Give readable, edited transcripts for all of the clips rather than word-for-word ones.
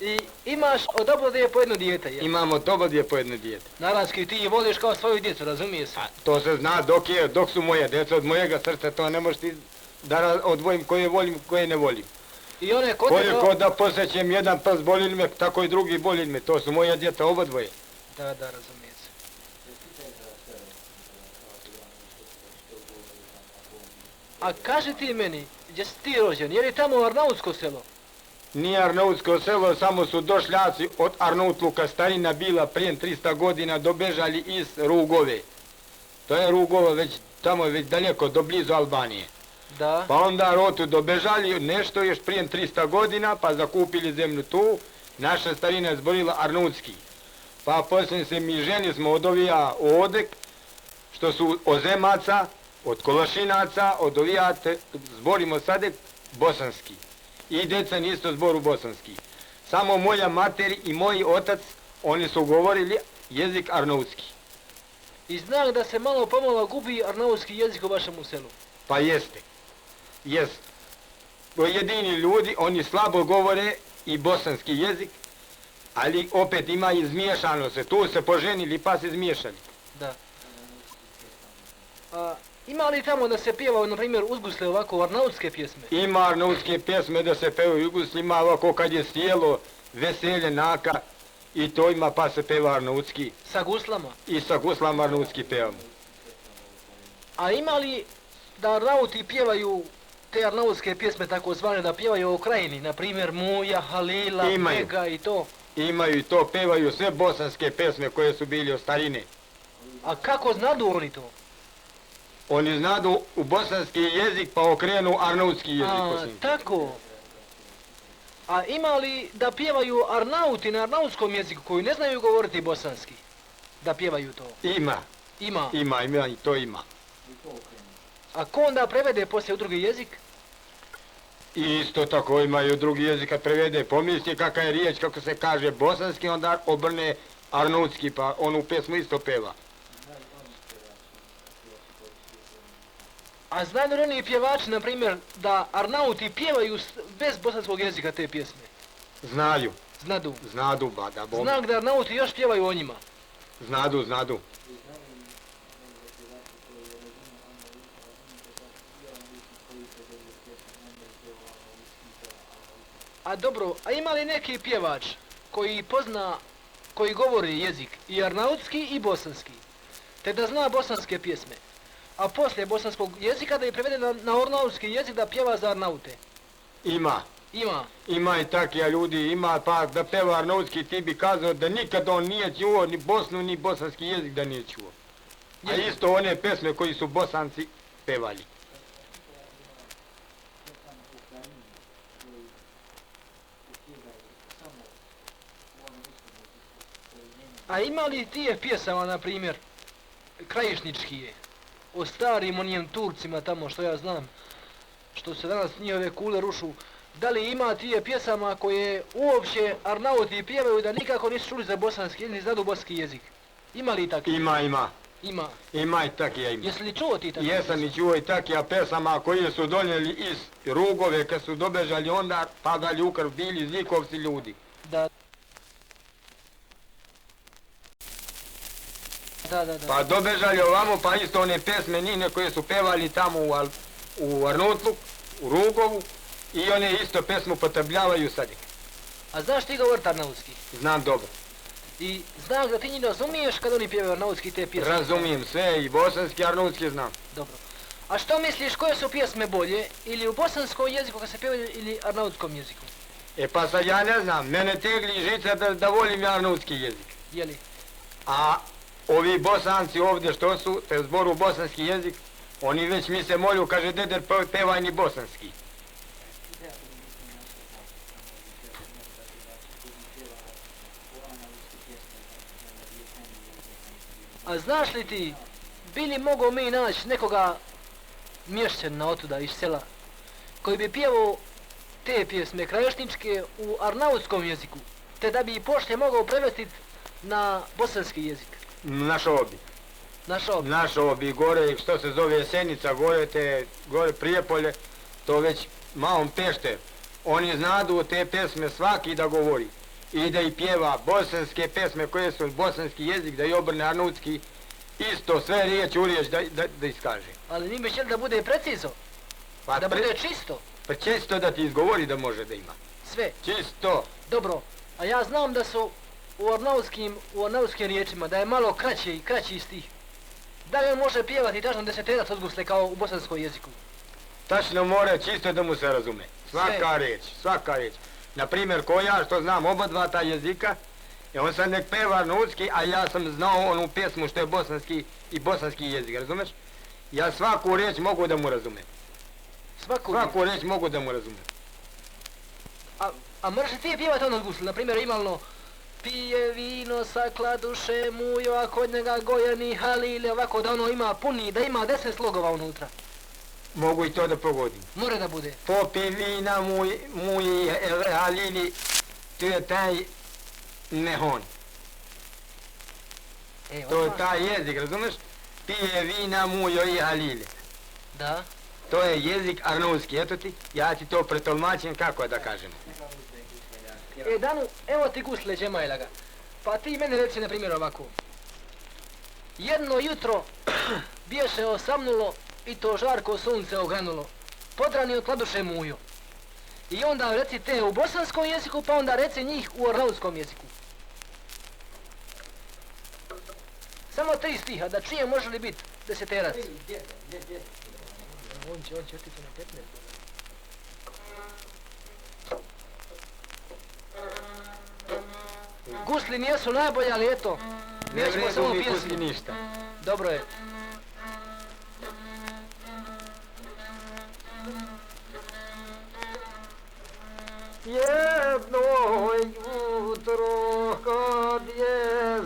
I imaš od obodje po jedno dijete, jel? Imam od obodje po jedno dijete. Naravski ti je voliš kao svoju djecu, razumije se? To se zna dok su moje djeca, od mojega srca, to ne možeš ti da odvojim koje volim, koje ne volim. I one kod Koliko da posjećem jedan prst boli me, tako i drugi boli me, to su moja djeca obodvoje. Da, razumije se. A kaži ti meni, gdje si ti rođen, je li tamo Arnautsko selo? Nije Arnautsko selo, samo su došljaci od Arnautluka, starina bila prije 300 godina, dobežali iz Rugove. To je Rugovo već, tamo je već daleko, do blizu Albanije. Da. Pa onda rotu dobežali nešto još prije 300 godina, pa zakupili zemlju tu. Naša starina je zborila Arnautski. Pa poslije se mi ženi smo od ovija odek, što su ozemaca, od kološinaca, od ovijate, zborimo sadek bosanski. I decan isto zboru bosanski. Samo moja mater i moj otac, oni su govorili jezik arnautski. I znam da se malo pomalo gubi arnautski jezik u vašemu selu. Pa jeste. Jest. Pojedini ljudi, oni slabo govore i bosanski jezik, ali opet ima izmiješano se. Tu se poženili pa se izmiješali. Da. A ima li tamo da se pjeva, na primjer, uzgusle ovako arnautske pjesme? Ima arnautske pjesme da se pevaju uzgusle, ima ovako kad je sjelo, veselje, naka, i to ima pa se peva arnautski. Sa guslama? I sa guslama arnautski pevamo. A ima li da Arnauti pjevaju te arnautske pjesme tako zvane, da pjevaju o krajini, na primjer Muja, Halila, Bega i to? Imaju i to, pevaju sve bosanske pjesme koje su bili od starine. A kako znadu oni to? Oni znadu u bosanski jezik pa okrenu arnautski jezik. Tako. A ima li da pjevaju Arnauti na arnautskom jeziku koji ne znaju govoriti bosanski? Da pjevaju to? Ima. Ima? Ima i to ima. A ko onda prevede poslije u drugi jezik? Isto tako imaju drugi jezik kad prevede. Pomisli kakva je riječ, kako se kaže bosanski, onda obrne arnautski pa onu pjesmu isto peva. A znaju li oni pjevači, na primjer, da Arnauti pjevaju bez bosanskog jezika te pjesme? Znaju. Znadu? Znadu, ba da bom. Znam da Arnauti još pjevaju o njima. Znadu. A dobro, a ima li neki pjevač koji govori jezik i arnautski i bosanski, te da zna bosanske pjesme, a poslije bosanskog jezika da je prevede na arnautski jezik da pjeva za Arnaute? Ima. Ima i takija ljudi, ima pa da peva arnautski, ti bi kazao da nikad on nije čuo ni Bosnu ni bosanski jezik da nije čuo. A isto one pjesme koji su Bosanci pevali. A ima li tije pjesama, na primjer, krajišničkije, o starim onijem Turcima tamo, što ja znam, što se danas njihove kule rušu, da li ima tije pjesama koje uopće Arnauti pjevaju da nikako nisu čuli za bosanski jezik, znadu bosanski jezik? Ima li takvih? Ima. Ima? Ima i takija ima. Jesi li čuo ti takvih? Jesam i čuo i takija pesama koje su donijeli iz Rugove kad su dobežali onda padali u krv, bili zlikovci ljudi. Da. Pa dobežali ovamo, pa isto one pesme njine koje su pevali tamo u Arnautluku, u Rugovu, i one isto pesmu potrebljavaju sadek. A znaš ti govoriti arnautski? Znam dobro. I znam da ti njih razumiješ kad oni pjevaju arnautski te pjesme? Razumijem sve, i bosanski i arnautski znam. Dobro. A što misliš, koje su pjesme bolje, ili u bosanskom jeziku kad se pjevaju ili arnautskom jeziku? E pa sad ja ne znam, mene tegli žica da volim arnautski jezik. Jeli? A ovi Bosanci ovdje što su, te zboru bosanski jezik, oni već mi se molju, kaže deder pevaj ni bosanski. A znaš li ti, bi li mogao mi naći nekoga mješćana otuda iz sela, koji bi pjevao te pjesme krajišničke u arnautskom jeziku, te da bi poslije mogao prevesti na bosanski jezik? Naš obi, gore što se zove Jesenica, gore Prijepolje, to već Malom Pešter. Oni znadu te pesme svaki da govori i da i pjeva bosanske pesme koje su bosanski jezik, da i obrne arnutski, isto sve riječ u riječ da iskaže. Ali mi bi htjeli da bude precizo, Pa da bude čisto, Pa čisto da ti izgovori da može da ima. sve. Čisto. Dobro, a ja znam da su u arnauskim riječima, da je malo kraći stih. Da li on može pjevati tačno deseterac od gusle kao u bosanskom jeziku? Tačno mora čisto da mu se razume. Svaka riječ. Naprimjer, ko ja što znam oba dva ta jezika, on sad nek peva arnautski, a ja sam znao onu pjesmu što je bosanski i bosanski jezik, razumeš? Ja svaku riječ mogu da mu razumem. Svaku riječ mogu da mu razumem. A možeš ti pjevati ono od gusle, naprimjer imalno pije vino sa kladuše mujo, a kod njega gojeni halile, ovako da ono ima puni, da ima 10 slogova unutra. Mogu i to da pogodim. More da bude. Popi vina muji halili, to je taj nehon. To je taj jezik, razumeš? Pije vina mujo i halile. Da. To je jezik arnautski, eto ti, ja ti to pretolmačim kako da kažem. Danu, evo ti gusle Đemajlaga, pa ti meni reci na primjer ovako. Jedno jutro biješe osamnulo i to žarko sunce ogranulo, podrani od kladuše mujo. I onda reci te u bosanskom jeziku, pa onda reci njih u arnautskom jeziku. Samo 3 stiha, da čujem može li biti deseterac. On će otići na 15. Gusli nijesu najbolje, ali eto, Ne vredu mi gusli ništa. Dobro je. Jedno jutro kad je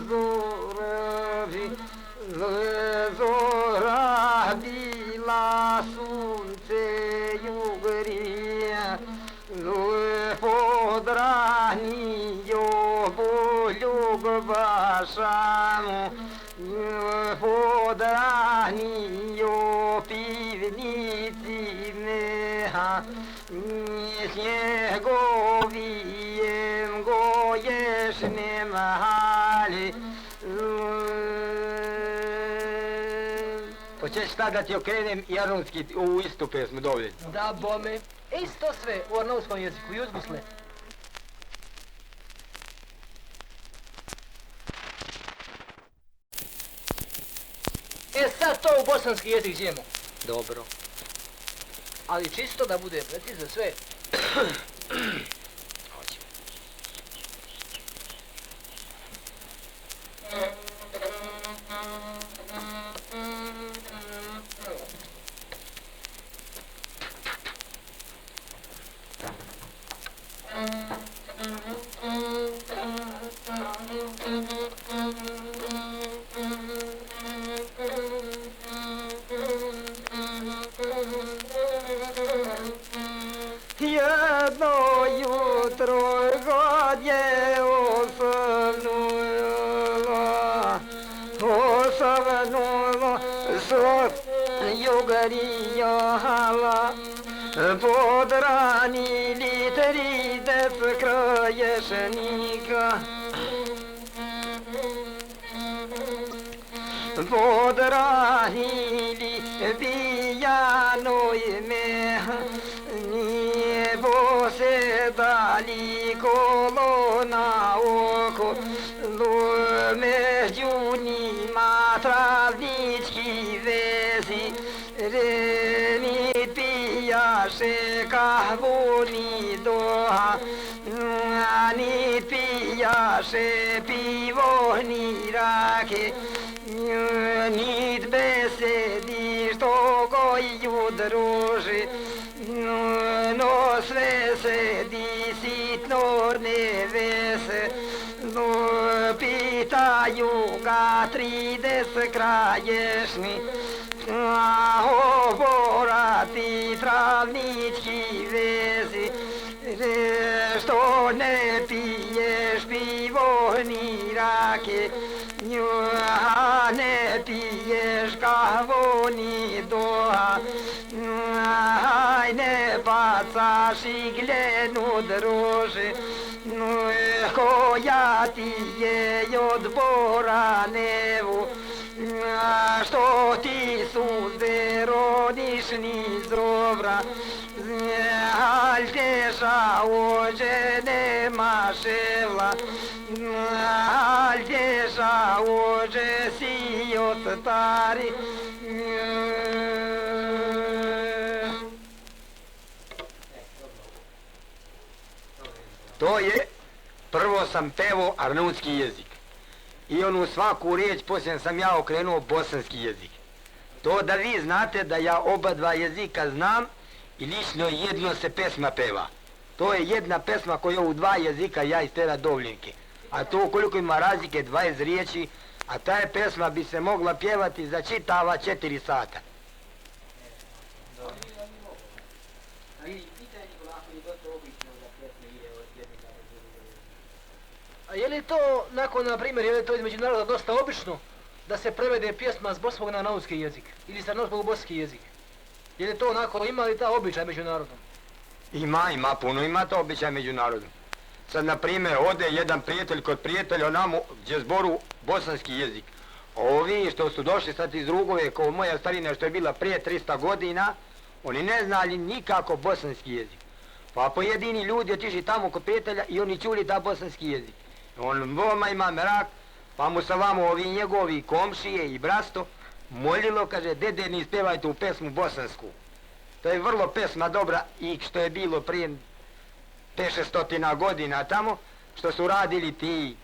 zora bila, sunce jugrije, podranio boljug bašanu, podranio pivnici neha, njegovijem goješnem hali. Hoćeš sad da ti okrenem i arnautski u istu pesmu, dovolj? Da, bome. Isto sve u arnautskom jeziku i uz gusle. Sad to u bosanski jezik žijemo. Dobro. Ali čisto da bude precizno sve. Jedno jutro kad je osavnulo sod jugarijala, podranili 30 kraješnika, podranili pijanoj meha, posedali kolona oko, među njima travnički vezi, reni pijaše kahvu ni doha, ni pijaše pivo ni rake, nit besedi što koju druži, no sve sedi sitno nevese, no pitaju ga 30 kraješni, a oborati travnički vezi, što ne piješ pivo ni rake, a ne piješ kahvu ni doha, Aj ne bacaš iglenu druži, koja ti je od Boranevu, što ti suze rodiš niz rovra, al teža ođe nema ševla, al teža ođe si od stari. To je, prvo sam pevao arnutski jezik. I onu svaku riječ poslije sam ja okrenuo bosanski jezik. To da vi znate da ja oba dva jezika znam i lično jedno se pesma peva. To je jedna pesma koja u dva jezika ja istera Dovljenke. A to koliko ima razlike 20 riječi, a ta je pesma bi se mogla pjevati za čitava 4 sata. A je li to, nakon, na primjer, je li to između naroda dosta obično da se prevede pjesma s bosanskog na nauski jezik ili sa nauskog u bosanski jezik? Je li to onako, ima li ta običaj među narodom? Ima puno, ima to običaj među narodom. Sad, na primjer, ode jedan prijatelj kod prijatelja onamo gdje zboru bosanski jezik. Ovi što su došli sad iz Rugove, kao moja starina što je bila prije 300 godina, oni ne znali nikako bosanski jezik. Pa pojedini ljudi otišli tamo kod prijatelja i oni čuli da bosanski jezik. On veoma ima merak, pa mu se vamo ovi njegovi komšije i brasto molilo, kaže, dede, ne ispjevajte u pesmu bosansku. To je vrlo pesma dobra i što je bilo prije 500 godina tamo, što su radili ti